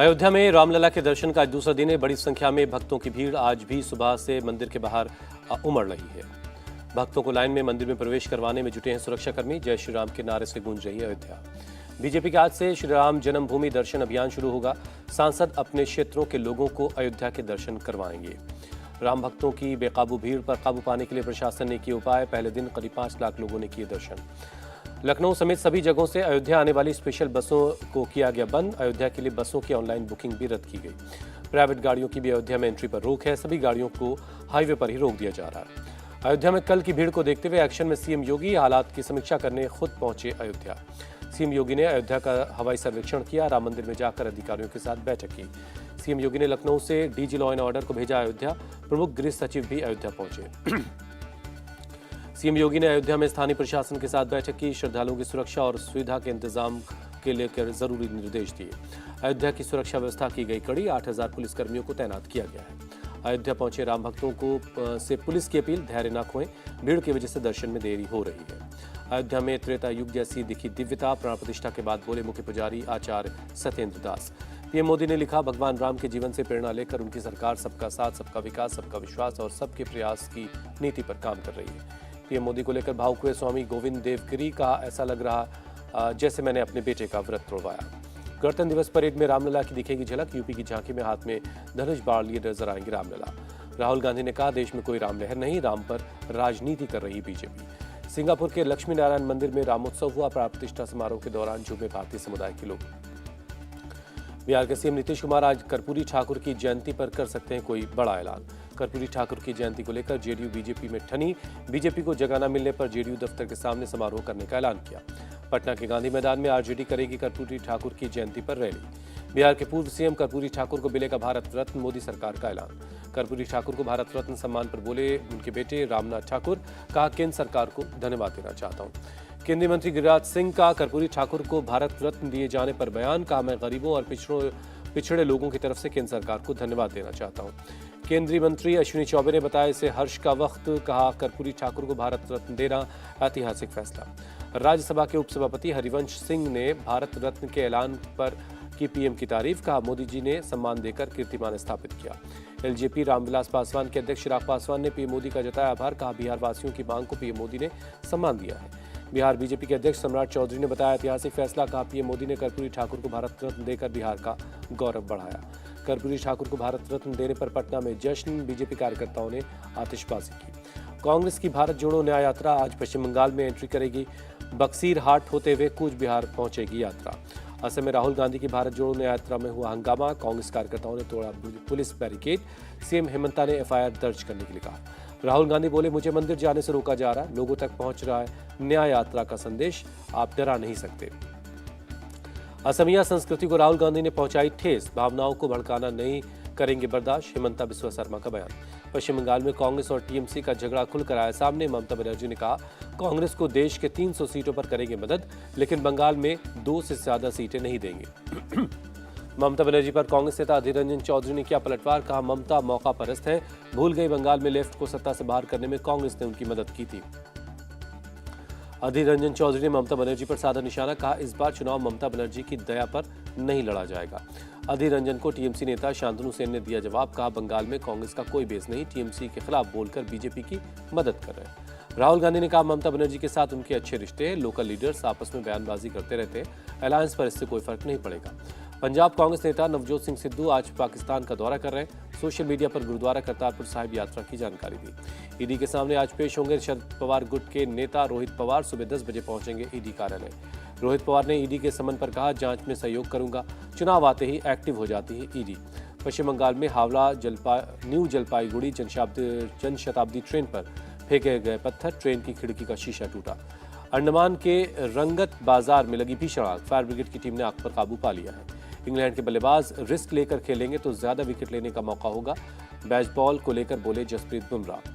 अयोध्या में रामलला के दर्शन का आज दूसरा दिन है। बड़ी संख्या में भक्तों की भीड़ आज भी सुबह से मंदिर के बाहर उमड़ रही है। भक्तों को लाइन में मंदिर में प्रवेश करवाने में जुटे हैं सुरक्षाकर्मी। जय श्री राम के नारे से गूंज रही है अयोध्या। बीजेपी के आज से श्री राम जन्मभूमि दर्शन अभियान शुरू होगा। सांसद अपने क्षेत्रों के लोगों को अयोध्या के दर्शन करवाएंगे। राम भक्तों की बेकाबू भीड़ पर काबू पाने के लिए प्रशासन ने किए उपाय। पहले दिन करीब 5 लाख लोगों ने किए दर्शन। लखनऊ समेत सभी जगहों से अयोध्या आने वाली स्पेशल बसों को किया गया बंद। अयोध्या के लिए बसों की ऑनलाइन बुकिंग भी रद्द की गई। प्राइवेट गाड़ियों की भी अयोध्या में एंट्री पर रोक है। सभी गाड़ियों को हाईवे पर ही रोक दिया जा रहा है। अयोध्या में कल की भीड़ को देखते हुए एक्शन में सीएम योगी हालात की समीक्षा करने खुद पहुंचे अयोध्या। सीएम योगी ने अयोध्या का हवाई सर्वेक्षण किया। राम मंदिर में जाकर अधिकारियों के साथ बैठक की। सीएम योगी ने लखनऊ से डीजी लॉ एंड ऑर्डर को भेजा अयोध्या। प्रमुख गृह सचिव भी अयोध्या पहुंचे। सीएम योगी ने अयोध्या में स्थानीय प्रशासन के साथ बैठक की। श्रद्धालुओं की सुरक्षा और सुविधा के इंतजाम के लेकर जरूरी निर्देश दिए। अयोध्या की सुरक्षा व्यवस्था की गई कड़ी। 8000 पुलिसकर्मियों को तैनात किया गया है। अयोध्या पहुंचे राम भक्तों को से पुलिस की अपील, धैर्य न खोएं, भीड़ की वजह से दर्शन में देरी हो रही है। अयोध्या में त्रेता युग जैसी दिखी दिव्यता। प्राण प्रतिष्ठा के बाद बोले मुख्य पुजारी आचार्य सत्येंद्र दास। पीएम मोदी ने लिखा, भगवान राम के जीवन से प्रेरणा लेकर उनकी सरकार सबका साथ, सबका विकास, सबका विश्वास और सबके प्रयास की नीति पर काम कर रही है। पीएम मोदी को लेकर भावुक हुए स्वामी गोविंद देवगिरी का, ऐसा लग रहा जैसे मैंने अपने बेटे का व्रत तोड़वाया। गणतंत्र दिवस परेड में रामलला की दिखेगी झलक। यूपी की झांकी में हाथ में धनुष बाण लिए नजर आएंगे रामलला। राहुल गांधी ने कहा, देश में कोई राम लहर नहीं, राम पर राजनीति कर रही बीजेपी। सिंगापुर के लक्ष्मी नारायण मंदिर में रामोत्सव हुआ। प्राण प्रतिष्ठा समारोह के दौरान झूमे भारतीय समुदाय के लोग। बिहार के सीएम नीतीश कुमार आज कर्पूरी ठाकुर की जयंती पर कर सकते हैं कोई बड़ा ऐलान। कर्पूरी ठाकुर की जयंती को लेकर जेडीयू बीजेपी में ठनी। बीजेपी को जगह न मिलने पर जेडीयू दफ्तर के सामने समारोह करने का ऐलान किया। पटना के गांधी मैदान में आरजेडी करेगी कर्पूरी ठाकुर की जयंती पर रैली। बिहार के पूर्व सीएम कर्पूरी ठाकुर को मिलेगा भारत रत्न, मोदी सरकार का ऐलान। कर्पूरी ठाकुर को भारत रत्न सम्मान पर बोले उनके बेटे रामनाथ ठाकुर, कहा केंद्र सरकार को धन्यवाद देना चाहता हूँ। केंद्रीय मंत्री गिरिराज सिंह का कर्पूरी ठाकुर को भारत रत्न दिए जाने पर बयान, कहा मैं गरीबों और पिछड़े लोगों की तरफ से केंद्र सरकार को धन्यवाद देना चाहता हूं। केंद्रीय मंत्री अश्विनी चौबे ने बताया इसे हर्ष का वक्त, कहा कर्पूरी ठाकुर को भारत रत्न देना ऐतिहासिक फैसला। राज्यसभा के उपसभापति हरिवंश सिंह ने भारत रत्न के ऐलान पर की पीएम की तारीफ, कहा मोदी जी ने सम्मान देकर कीर्तिमान स्थापित किया। एलजेपी रामविलास पासवान के अध्यक्ष चिराग पासवान ने पीएम मोदी का जताया आभार, कहा बिहार वासियों की मांग को पीएम मोदी ने सम्मान दिया है। बिहार बीजेपी के अध्यक्ष सम्राट चौधरी ने बताया ऐतिहासिक फैसला, कहा पीएम मोदी ने कर्पूरी ठाकुर को भारत रत्न देकर बिहार का गौरव बढ़ाया। कर्पूरी ठाकुर को भारत रत्न देने पर पटना में जश्न, बीजेपी कार्यकर्ताओं ने आतिशबाजी की। कांग्रेस की भारत जोड़ो न्याय यात्रा आज पश्चिम बंगाल में एंट्री करेगी। बक्सीर हाट होते हुए कूच बिहार पहुंचेगी यात्रा। असम में राहुल गांधी की भारत जोड़ो न्याय यात्रा में हुआ हंगामा। कांग्रेस कार्यकर्ताओं ने तोड़ा पुलिस बैरिकेड। सीएम हेमंता ने एफआईआर दर्ज करने के लिए कहा। राहुल गांधी बोले मुझे मंदिर जाने से रोका जा रहा है, लोगों तक पहुंच रहा है न्याय यात्रा का संदेश, आप डरा नहीं सकते। असमिया संस्कृति को राहुल गांधी ने पहुंचाई ठेस, भावनाओं को भड़काना नहीं करेंगे बर्दाश्त, हेमंता बिस्वा शर्मा का बयान। पश्चिम बंगाल में कांग्रेस और टीएमसी का झगड़ा खुलकर आया सामने। ममता बनर्जी ने कहा कांग्रेस को देश के 300 सीटों पर करेंगे मदद, लेकिन बंगाल में 2 से ज्यादा सीटें नहीं देंगे। ममता बनर्जी पर कांग्रेस नेता अधीर रंजन चौधरी ने किया पलटवार, कहा ममता मौका परस्त है, भूल गई बंगाल में लेफ्ट को सत्ता से बाहर करने में कांग्रेस ने उनकी मदद की थी। अधीर रंजन चौधरी ने ममता बनर्जी पर साधा निशाना, कहा इस बार चुनाव ममता बनर्जी की दया पर नहीं लड़ा जाएगा। अधीर रंजन को टीएमसी नेता शांतनु सेन ने दिया जवाब, कहा बंगाल में कांग्रेस का कोई बेस नहीं, टीएमसी के खिलाफ बोलकर बीजेपी की मदद कर रहे हैं। राहुल गांधी ने कहा ममता बनर्जी के साथ उनके अच्छे रिश्ते हैं, लोकल लीडर्स आपस में बयानबाजी करते रहते हैं, अलायंस पर इससे कोई फर्क नहीं पड़ेगा। पंजाब कांग्रेस नेता नवजोत सिंह सिद्धू आज पाकिस्तान का दौरा कर रहे हैं। सोशल मीडिया पर गुरुद्वारा करतारपुर साहिब यात्रा की जानकारी दी। ईडी के सामने आज पेश होंगे शरद पवार गुट के नेता रोहित पवार। सुबह 10 बजे पहुंचेंगे ईडी कार्यालय। रोहित पवार ने ईडी के समन पर कहा जांच में सहयोग करूंगा, चुनाव आते ही एक्टिव हो जाती है ईडी। पश्चिम बंगाल में हावड़ा न्यू जलपाईगुड़ी जनशताब्दी ट्रेन पर फेंके गए पत्थर, ट्रेन की खिड़की का शीशा टूटा। अंडमान के रंगत बाजार में लगी भीषण आग, फायर ब्रिगेड की टीम ने आग पर काबू पा लिया है। इंग्लैंड के बल्लेबाज रिस्क लेकर खेलेंगे तो ज्यादा विकेट लेने का मौका होगा, बैट बॉल को लेकर बोले जसप्रीत बुमराह।